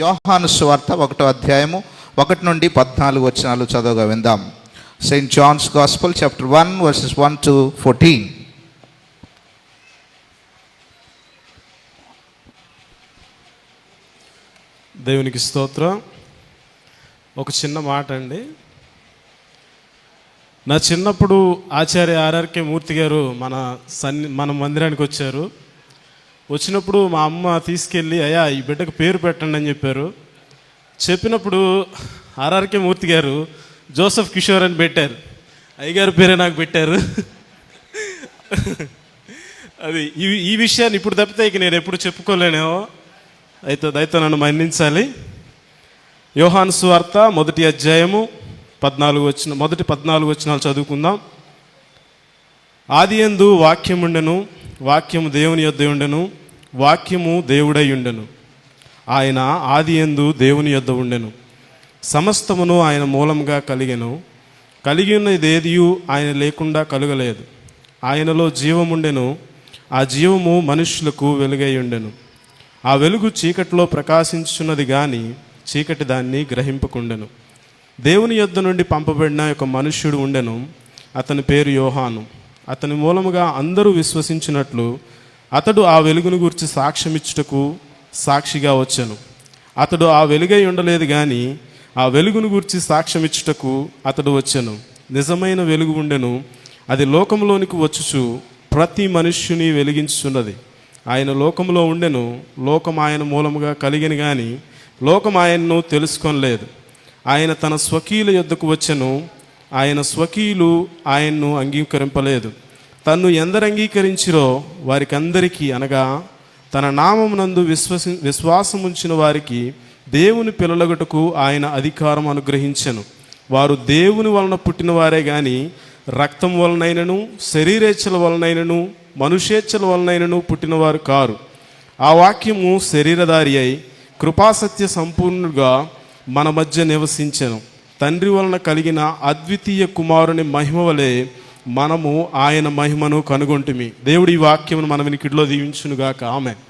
యోహాను సువార్త 1వ అధ్యాయము 1 నుండి 14 వచనాలు చదవగా విందాం. Saint Johne's gospel chapter 1 verses 1 to 14. దేవునికి స్తోత్రం. ఒక చిన్న మాట అండి. నా చిన్నప్పుడు ఆచార్య ఆర్ఆర్కే మూర్తి గారు మన మందిరానికి వచ్చారు. వచ్చినప్పుడు మా అమ్మ తీసుకెళ్ళి అయ్యా ఈ బిడ్డకు పేరు పెట్టండి అని చెప్పారు. చెప్పినప్పుడు ఆర్ఆర్కే మూర్తి గారు జోసెఫ్ కిషోర్ అని పెట్టారు. అయ్యగారి పేరే నాకు పెట్టారు. అది ఈ విషయాన్ని ఇప్పుడు తప్పితే ఇక నేను ఎప్పుడు చెప్పుకోలేనేమో. అయితే నన్ను మన్నించాలి. యోహాను సువార్త 1వ అధ్యాయము 14 వచనాలు చదువుకుందాం. ఆదియందు వాక్యముండెను, వాక్యము దేవుని యొద్ద ఉండెను, వాక్యము దేవుడై ఉండెను. ఆయన ఆదియందు దేవుని యొద్ద ఉండెను. సమస్తమును ఆయన మూలంగా కలిగెను. కలిగి ఉన్నదేదియు ఆయన లేకుండా కలుగలేదు. ఆయనలో జీవముండెను, ఆ జీవము మనుష్యులకు వెలుగై ఉండెను. ఆ వెలుగు చీకటిలో ప్రకాశించున్నది గాని చీకటి దాన్ని గ్రహింపకుండెను. దేవుని యొద్ద నుండి పంపబడిన ఒక మనుష్యుడు ఉండెను. అతని పేరు యోహాను. అతని మూలముగా అందరూ విశ్వసించినట్లు అతడు ఆ వెలుగును గూర్చి సాక్ష్యమిచ్చుటకు సాక్షిగా వచ్చెను. అతడు ఆ వెలుగై ఉండలేదు కానీ ఆ వెలుగును గూర్చి సాక్ష్యమిచ్చుటకు అతడు వచ్చెను. నిజమైన వెలుగు ఉండెను. అది లోకంలోనికి వచ్చుచు ప్రతి మనుష్యుని వెలిగించుచున్నది. ఆయన లోకంలో ఉండెను. లోకం ఆయన మూలముగా కలిగిన కానీ లోకం ఆయన్ను తెలుసుకొనలేదు. ఆయన తన స్వకీయుల యొద్దకు వచ్చెను. ఆయన స్వకీయులు ఆయన్ను అంగీకరింపలేదు. తన్ను ఎందరు అంగీకరించిరో వారికందరికీ, అనగా తన నామమునందు విశ్వాసముంచిన వారికి దేవుని పిల్లలగుటకు ఆయన అధికారం అనుగ్రహించెను. వారు దేవుని వలన పుట్టిన వారే గాని రక్తం వలనైనను, శరీరేచ్ఛల వలనైనను, మనుషేచ్ఛల వలనైనను పుట్టినవారు కారు. ఆ వాక్యము శరీరధారి అయి కృపాసత్య సంపూర్ణుగా మన మధ్య నివసించెను. తండ్రి వలన కలిగిన అద్వితీయ కుమారుని మహిమ వలె మనము ఆయన మహిమను కనుగొంటిమి. దేవుడి ఈ వాక్యమును మన వినికిడిలో దీవించునుగాక. ఆమేన్.